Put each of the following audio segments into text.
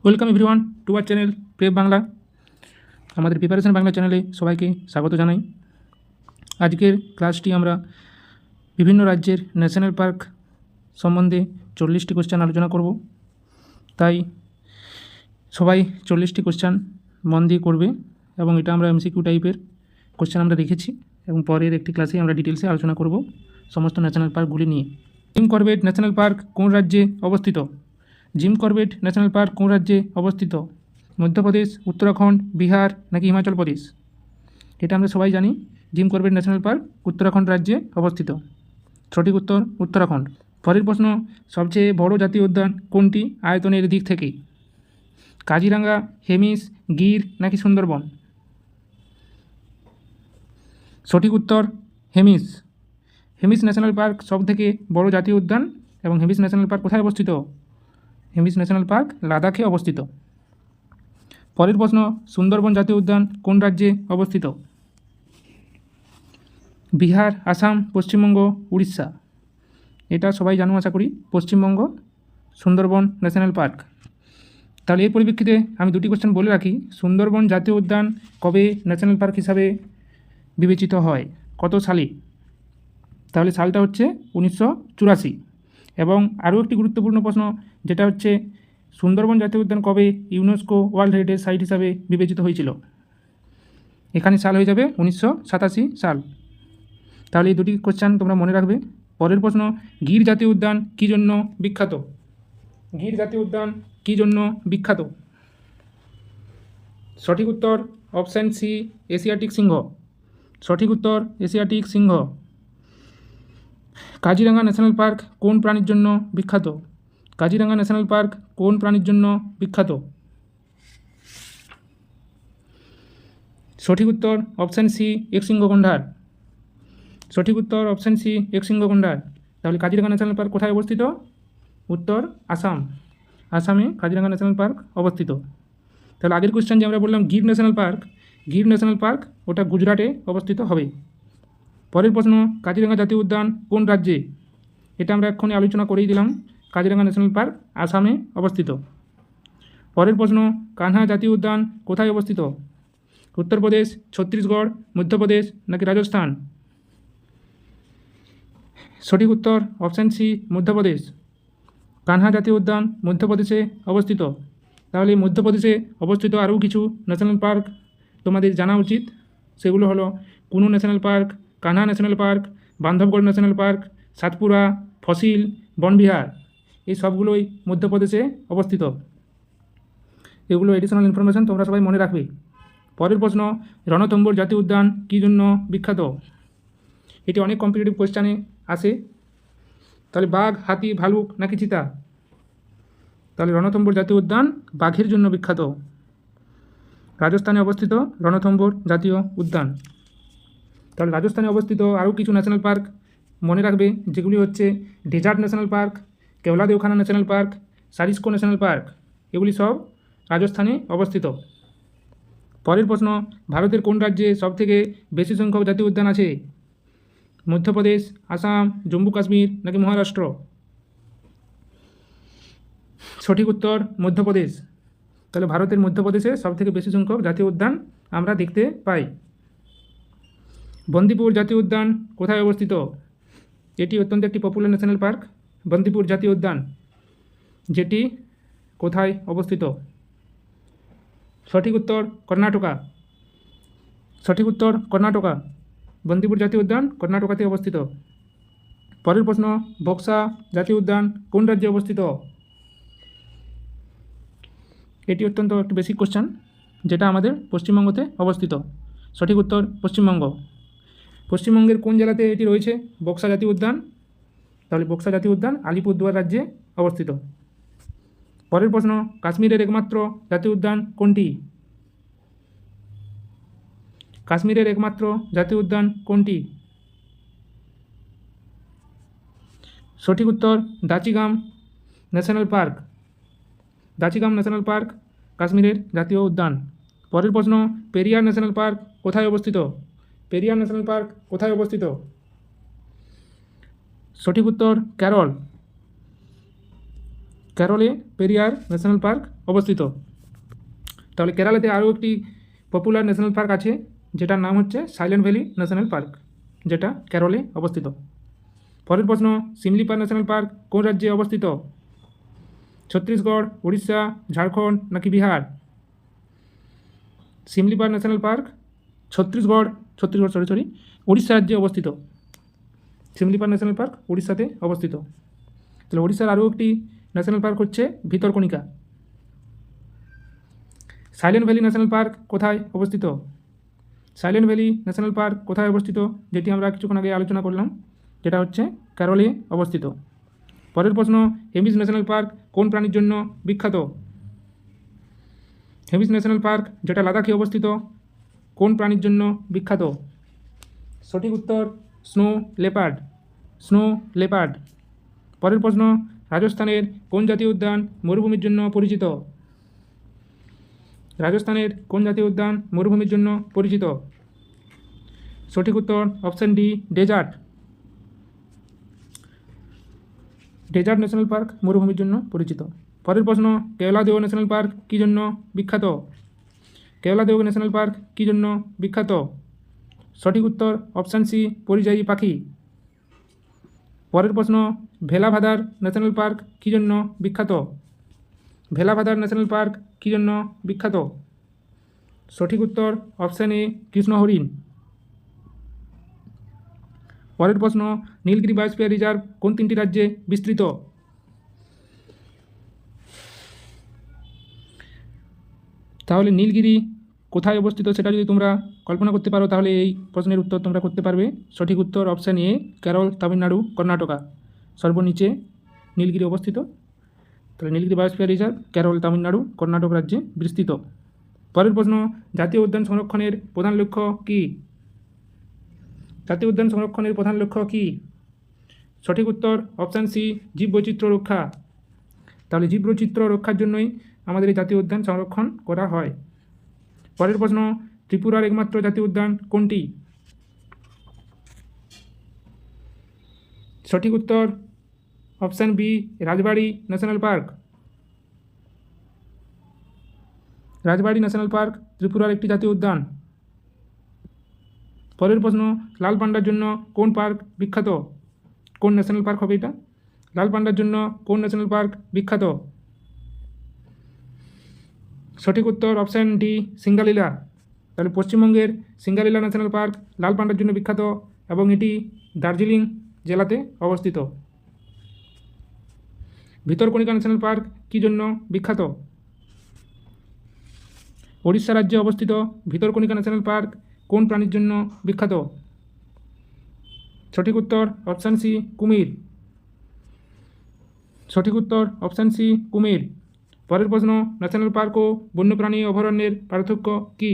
Welcome everyone to our channel prep Bangla. আমাদের preparation Bangla চ্যানেলে সবাইকে স্বাগত জানাই। আজকের ক্লাসটি আমরা বিভিন্ন রাজ্যের ন্যাশনাল পার্ক সম্বন্ধে 40টি কোশ্চেন আলোচনা করব। তাই সবাই 40টি কোশ্চেন মন দিয়ে করবে এবং এটা আমরা এমসিকিউ টাইপের কোশ্চেন আমরা রেখেছি এবং পরের একটি ক্লাসে আমরা ডিটেলসে আলোচনা করব সমস্ত ন্যাশনাল পার্কগুলি নিয়ে। জিম করবেট ন্যাশনাল পার্ক কোন রাজ্যে অবস্থিত? জিম করবেট ন্যাশনাল পার্ক কোন রাজ্যে অবস্থিত? মধ্যপ্রদেশ, উত্তরাখণ্ড, বিহার নাকি হিমাচল প্রদেশ? এটা আমরা সবাই জানি, Jim Corbett national park Uttarakhand রাজ্যে অবস্থিত। সঠিক উত্তর উত্তরাখণ্ড। পরের প্রশ্ন, সবচেয়ে বড় জাতীয় উদ্যান কোনটি আয়তনের দিক থেকে? কাজিরাঙ্গা, হেমিস, গির নাকি সুন্দরবন? সঠিক উত্তর হেমিস। হেমিস ন্যাশনাল পার্ক সবথেকে বড় জাতীয় উদ্যান এবং হেমিস ন্যাশনাল পার্ক কোথায় অবস্থিত? হেমিস ন্যাশনাল পার্ক লাদাখে অবস্থিত। পরের প্রশ্ন, সুন্দরবন জাতীয় উদ্যান কোন রাজ্যে অবস্থিত? বিহার, আসাম, পশ্চিমবঙ্গ, উড়িষ্যা? এটা সবাই জানো আশা করি, পশ্চিমবঙ্গ সুন্দরবন ন্যাশনাল পার্ক। তাহলে এর পরিপ্রেক্ষিতে আমি দুটি কোশ্চেন বলে রাখি। সুন্দরবন জাতীয় উদ্যান কবে ন্যাশনাল পার্ক হিসাবে বিবেচিত হয়, কত সালে? তাহলে সালটা হচ্ছে 1984। এবং আরও একটি গুরুত্বপূর্ণ প্রশ্ন, যেটা হচ্ছে সুন্দরবন জাতীয় উদ্যান কবে ইউনেস্কো ওয়ার্ল্ড হেরিটেজ সাইট হিসাবে বিবেচিত হয়েছিল? এখানে সাল হয়ে যাবে 1987 সাল। তাহলে এই দুটি কোশ্চেন তোমরা মনে রাখবে। পরের প্রশ্ন, গির জাতীয় উদ্যান কী জন্য বিখ্যাত? গির জাতীয় উদ্যান কী জন্য বিখ্যাত? সঠিক উত্তর অপশান সি, এশিয়াটিক সিংহ। সঠিক উত্তর এশিয়াটিক সিংহ। কাজিরাঙ্গা ন্যাশনাল পার্ক কোন প্রাণীর জন্য বিখ্যাত? কাজিরাঙ্গা ন্যাশনাল পার্ক কোন প্রাণীর জন্য বিখ্যাত? সঠিক উত্তর অপশান সি, একশৃঙ্গ গন্ডার। সঠিক উত্তর অপশান সি, একশৃঙ্গ গন্ডার। তাহলে কাজিরাঙ্গা ন্যাশনাল পার্ক কোথায় অবস্থিত? উত্তর আসাম। আসামে কাজিরাঙ্গা ন্যাশনাল পার্ক অবস্থিত। তাহলে আগের কোশ্চেন যে আমরা বললাম Gir national park, Gir national park ওটা গুজরাটে অবস্থিত হবে। পরের প্রশ্ন, কাজিরাঙ্গা জাতীয় উদ্যান কোন রাজ্যে? এটা আমরা এক্ষুনি আলোচনা করেই দিলাম, কাজিরাঙ্গা ন্যাশনাল পার্ক আসামে অবস্থিত। পরের প্রশ্ন, কানহা জাতীয় উদ্যান কোথায় অবস্থিত? উত্তরপ্রদেশ, ছত্তিশগড়, মধ্যপ্রদেশ নাকি রাজস্থান? সঠিক উত্তর অপশান সি, মধ্যপ্রদেশ। কানহা জাতীয় উদ্যান মধ্যপ্রদেশে অবস্থিত। তাহলে মধ্যপ্রদেশে অবস্থিত আরও কিছু ন্যাশনাল পার্ক তোমাদের জানা উচিত। সেগুলো হলো কুনু national park, Kanha national park, Bandhavgarh national park, Satpura, fossil, Van Vihar. এই সবগুলোই মধ্যপ্রদেশে অবস্থিত। এগুলো এডিশনাল ইনফরমেশন তোমরা সবাই মনে রাখবে। পরের প্রশ্ন, রণথম্বর জাতীয় উদ্যান কী জন্য বিখ্যাত? এটি অনেক কম্পিটিটিভ কোয়েশ্চানে আসে। তাহলে বাঘ, হাতি, ভালুক নাকি চিতা? তাহলে রণথম্বর জাতীয় উদ্যান বাঘের জন্য বিখ্যাত। রাজস্থানে অবস্থিত রণথম্বর জাতীয় উদ্যান। তাহলে রাজস্থানে অবস্থিত আরও কিছু ন্যাশনাল পার্ক মনে রাখবে, যেগুলি হচ্ছে ডেজার্ট ন্যাশনাল পার্ক, কেওলা দেওখানা national park, Sariska national park. এগুলি সব রাজস্থানে অবস্থিত। পরের প্রশ্ন, ভারতের কোন রাজ্যে সবথেকে বেশি সংখ্যক জাতীয় উদ্যান আছে? মধ্যপ্রদেশ, আসাম, জম্মু কাশ্মীর নাকি মহারাষ্ট্র? সঠিক উত্তর মধ্যপ্রদেশ। তাহলে ভারতের মধ্যপ্রদেশে সবথেকে বেশি সংখ্যক জাতীয় উদ্যান আমরা দেখতে পাই। বন্দিপুর জাতীয় উদ্যান কোথায় অবস্থিত? এটি অত্যন্ত একটি পপুলার ন্যাশনাল পার্ক, বন্দিপুর জাতীয় উদ্যান, যেটি কোথায় অবস্থিত? সঠিক উত্তর কর্ণাটকা। সঠিক উত্তর কর্ণাটকা। বন্দিপুর জাতীয় উদ্যান কর্ণাটকাতে অবস্থিত। পরের প্রশ্ন, বক্সা জাতীয় উদ্যান কোন রাজ্যে অবস্থিত? এটি অত্যন্ত একটি বেসিক কোশ্চেন, যেটা আমাদের পশ্চিমবঙ্গতে অবস্থিত। সঠিক উত্তর পশ্চিমবঙ্গ। পশ্চিমবঙ্গের কোন জেলাতে এটি রয়েছে বক্সা জাতীয় উদ্যান? তাহলে বক্সা জাতীয় উদ্যান আলিপুরদুয়ার রাজ্যে অবস্থিত। পরের প্রশ্ন, কাশ্মীরের একমাত্র জাতীয় উদ্যান কোনটি? কাশ্মীরের একমাত্র জাতীয় উদ্যান কোনটি? সঠিক উত্তর Dachigam national park. Dachigam national park কাশ্মীরের জাতীয় উদ্যান। পরের প্রশ্ন, পেরিয়ার ন্যাশনাল পার্ক কোথায় অবস্থিত? পেরিয়ার ন্যাশনাল পার্ক কোথায় অবস্থিত? সঠিক উত্তর কেরল। কেরলে পেরিয়ার ন্যাশনাল পার্ক অবস্থিত। তাহলে কেরালাতে আরও একটি পপুলার ন্যাশনাল পার্ক আছে, যেটার নাম হচ্ছে সাইলেন্ট ভ্যালি ন্যাশনাল পার্ক, যেটা কেরলে অবস্থিত। পরের প্রশ্ন, সিমলিপাল ন্যাশনাল পার্ক কোন রাজ্যে অবস্থিত? ছত্তিশগড়, উড়িষ্যা, ঝাড়খণ্ড নাকি বিহার? সিমলিপাল ন্যাশনাল পার্ক ছত্তিশগড় উড়িষ্যা রাজ্যে অবস্থিত। সিমলিপাল ন্যাশনাল পার্ক উড়িষ্যাতে অবস্থিত। তাহলে উড়িষ্যার আরও একটি ন্যাশনাল পার্ক হচ্ছে Bhitarkanika. Silent valley national park কোথায় অবস্থিত? সাইলেন্ট ভ্যালি ন্যাশনাল পার্ক কোথায় অবস্থিত, যেটি আমরা কিছুক্ষণ আগে আলোচনা করলাম, যেটা হচ্ছে কেরলে অবস্থিত। পরের প্রশ্ন, হেমিস ন্যাশনাল পার্ক কোন প্রাণীর জন্য বিখ্যাত? হেমিস ন্যাশনাল পার্ক, যেটা লাদাখে অবস্থিত, কোন প্রাণীর জন্য বিখ্যাত? সঠিক উত্তর স্নো লেপার্ড। পরের প্রশ্ন, রাজস্থানের কোন জাতীয় উদ্যান মরুভূমির জন্য পরিচিত? রাজস্থানের কোন জাতীয় উদ্যান মরুভূমির জন্য পরিচিত? সঠিক উত্তর option D, desert national park মরুভূমির জন্য পরিচিত। পরের প্রশ্ন, কেওলাদেও ন্যাশনাল পার্ক কী জন্য বিখ্যাত? কেওলাদেও ন্যাশনাল পার্ক কী জন্য বিখ্যাত? সঠিক উত্তর অপশান সি, পরিযায়ী পাখি। পরের প্রশ্ন, ভেলাভাদার ন্যাশনাল পার্ক কী জন্য বিখ্যাত? ভেলাভাদার ন্যাশনাল পার্ক কী জন্য বিখ্যাত? সঠিক উত্তর অপশান এ, কৃষ্ণ হরিণ। পরের প্রশ্ন, নীলগিরি বায়োস্ফিয়ার রিজার্ভ কোন 3টি রাজ্যে বিস্তৃত? তাহলে নীলগিরি কোথায় অবস্থিত সেটা যদি তোমরা কল্পনা করতে পারো, তাহলে এই প্রশ্নের উত্তর তোমরা করতে পারবে। সঠিক উত্তর অপশান এ, কেরল, তামিলনাড়ু, কর্ণাটকা সর্বনিচে নীলগিরি অবস্থিত। তাহলে নীলগিরি বায়োস্ফিয়ার রিজার্ভ কেরল, তামিলনাড়ু, কর্ণাটক রাজ্যে বিস্তৃত। পরের প্রশ্ন, জাতীয় উদ্যান সংরক্ষণের প্রধান লক্ষ্য কী? জাতীয় উদ্যান সংরক্ষণের প্রধান লক্ষ্য কী? সঠিক উত্তর অপশান সি, জীববৈচিত্র্য রক্ষা। তাহলে জীববৈচিত্র্য রক্ষার জন্যই আমাদের এই জাতীয় উদ্যান সংরক্ষণ করা হয়। পরের প্রশ্ন, ত্রিপুরার একমাত্র জাতীয় উদ্যান কোনটি? সঠিক উত্তর অপশান বি, রাজবাড়ী ন্যাশনাল পার্ক। রাজবাড়ী ন্যাশনাল পার্ক ত্রিপুরার একটি জাতীয় উদ্যান। পরের প্রশ্ন, লাল পান্ডার জন্য কোন পার্ক বিখ্যাত? কোন ন্যাশনাল পার্ক হবে এটা? লাল পান্ডার জন্য কোন ন্যাশনাল পার্ক বিখ্যাত? সঠিক উত্তর অপশান ডি, সিঙ্গালীলা। তাহলে পশ্চিমবঙ্গের সিঙ্গালীলা ন্যাশনাল পার্ক লাল পান্ডার জন্য বিখ্যাত এবং এটি দার্জিলিং জেলাতে অবস্থিত। ভিতরকণিকা ন্যাশনাল পার্ক কী জন্য বিখ্যাত? ওড়িশা রাজ্যে অবস্থিত ভিতরকণিকা ন্যাশনাল পার্ক কোন প্রাণীর জন্য বিখ্যাত? সঠিক উত্তর অপশান সি, কুমির। সঠিক উত্তর অপশান সি, কুমির। পরের প্রশ্ন, ন্যাশনাল পার্ক ও বন্যপ্রাণী অভয়ারণ্যের পার্থক্য কী?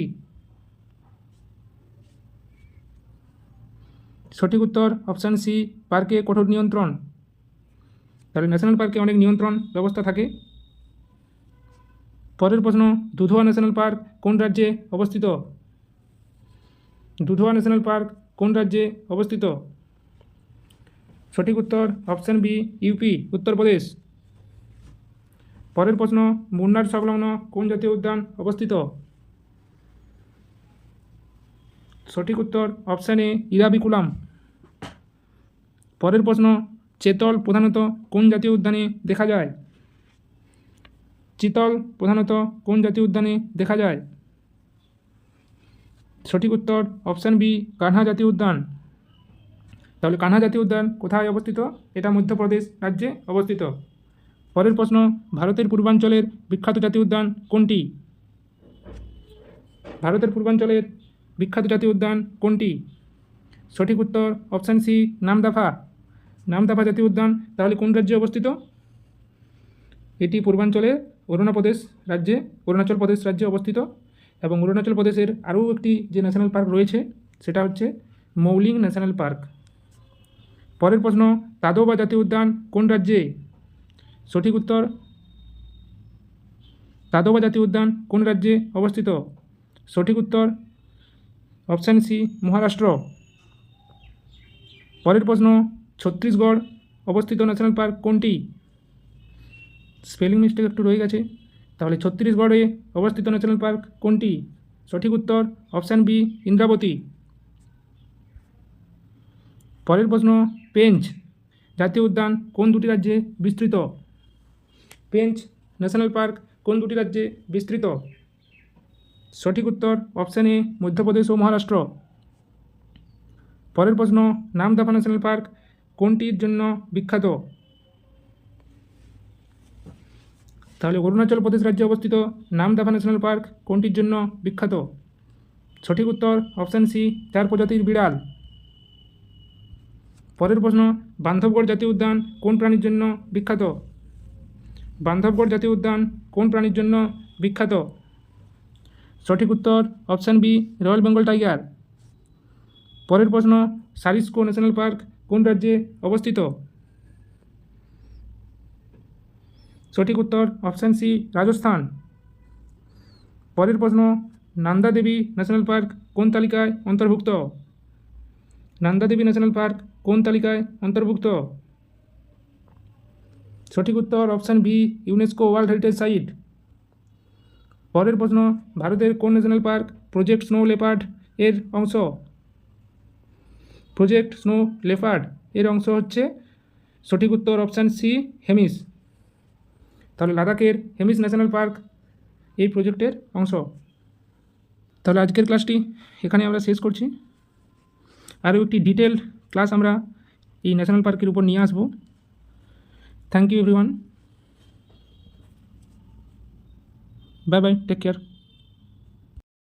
সঠিক উত্তর অপশান সি, পার্কে কঠোর নিয়ন্ত্রণ। তাহলে ন্যাশনাল পার্কে অনেক নিয়ন্ত্রণ ব্যবস্থা থাকে। পরের প্রশ্ন, দুধওয়া ন্যাশনাল পার্ক কোন রাজ্যে অবস্থিত? দুধওয়া ন্যাশনাল পার্ক কোন রাজ্যে অবস্থিত? সঠিক উত্তর অপশান বি, ইউপি, উত্তরপ্রদেশ। পরের প্রশ্ন, মুন্নার সংলগ্ন কোন জাতীয় উদ্যান অবস্থিত? সঠিক উত্তর অপশান এ, ইরাভিকুলাম। পরের প্রশ্ন, চেতল প্রধানত কোন জাতীয় উদ্যানে দেখা যায়? চিতল প্রধানত কোন জাতীয় উদ্যানে দেখা যায়? সঠিক উত্তর অপশান বি, কানহা জাতীয় উদ্যান। তাহলে কানহা জাতীয় উদ্যান কোথায় অবস্থিত? এটা মধ্যপ্রদেশ রাজ্যে অবস্থিত। পরের প্রশ্ন, ভারতের পূর্বাঞ্চলের বিখ্যাত জাতীয় উদ্যান কোনটি? ভারতের পূর্বাঞ্চলের বিখ্যাত জাতীয় উদ্যান কোনটি? সঠিক উত্তর অপশান সি, নামদাফা জাতীয় উদ্যান। তাহলে কোন রাজ্যে অবস্থিত? এটি পূর্বাঞ্চলে অরুণাচল প্রদেশ রাজ্যে অবস্থিত। এবং অরুণাচল প্রদেশের আরও একটি যে ন্যাশনাল পার্ক রয়েছে সেটা হচ্ছে মৌলিং ন্যাশনাল পার্ক। পরের প্রশ্ন, তাদোবা জাতীয় উদ্যান কোন রাজ্যে? সঠিক উত্তর তাদোবা জাতীয় উদ্যান কোন রাজ্যে অবস্থিত? সঠিক উত্তর অপশান সি, মহারাষ্ট্র। পরের প্রশ্ন, ছত্তিশগড় অবস্থিত ন্যাশনাল পার্ক কোনটি? স্পেলিং মিস্টেক একটু রয়ে গেছে। তাহলে ছত্তিশগড়ে অবস্থিত ন্যাশনাল পার্ক কোনটি? সঠিক উত্তর অপশান বি, ইন্দ্রাবতী। পরের প্রশ্ন, পেঞ্চ জাতীয় উদ্যান কোন দুটি রাজ্যে বিস্তৃত? পেঞ্চ ন্যাশনাল পার্ক কোন দুটি রাজ্যে বিস্তৃত? সঠিক উত্তর অপশান এ, মধ্যপ্রদেশ ও মহারাষ্ট্র। পরের প্রশ্ন, নামদফা ন্যাশনাল পার্ক কোনটির জন্য বিখ্যাত? তাহলে অরুণাচল প্রদেশ রাজ্যে অবস্থিত নামদফা ন্যাশনাল পার্ক কোনটির জন্য বিখ্যাত? সঠিক উত্তর অপশান সি, 4 প্রজাতির বিড়াল। পরের প্রশ্ন, বান্ধবগড় জাতীয় উদ্যান কোন প্রাণীর জন্য বিখ্যাত? বান্ধবগড় জাতীয় উদ্যান কোন প্রাণীর জন্য বিখ্যাত? সঠিক উত্তর option B, royal Bengal tiger. পরের প্রশ্ন, সারিস্কো ন্যাশনাল পার্ক কোন রাজ্যে অবস্থিত? সঠিক উত্তর অপশান সি, রাজস্থান। পরের প্রশ্ন, নন্দা দেবী ন্যাশনাল পার্ক কোন তালিকায় অন্তর্ভুক্ত? নন্দা দেবী ন্যাশনাল পার্ক কোন তালিকায় অন্তর্ভুক্ত? সঠিক উত্তর option B, UNESCO world heritage site. পরের প্রশ্ন, ভারতের কোন national park project snow leopard এর অংশ? প্রজেক্ট স্নো লেপার্ড এর অংশ হচ্ছে সঠিক উত্তর অপশান সি, হেমিস। তাহলে লাদাখের হেমিস ন্যাশনাল পার্ক এই প্রজেক্টের অংশ। তাহলে আজকের ক্লাসটি এখানে আমরা শেষ করছি। আরও একটি ডিটেলড ক্লাস আমরা এই ন্যাশনাল পার্কের উপর নিয়ে আসবো। Thank you everyone, bye bye, take care.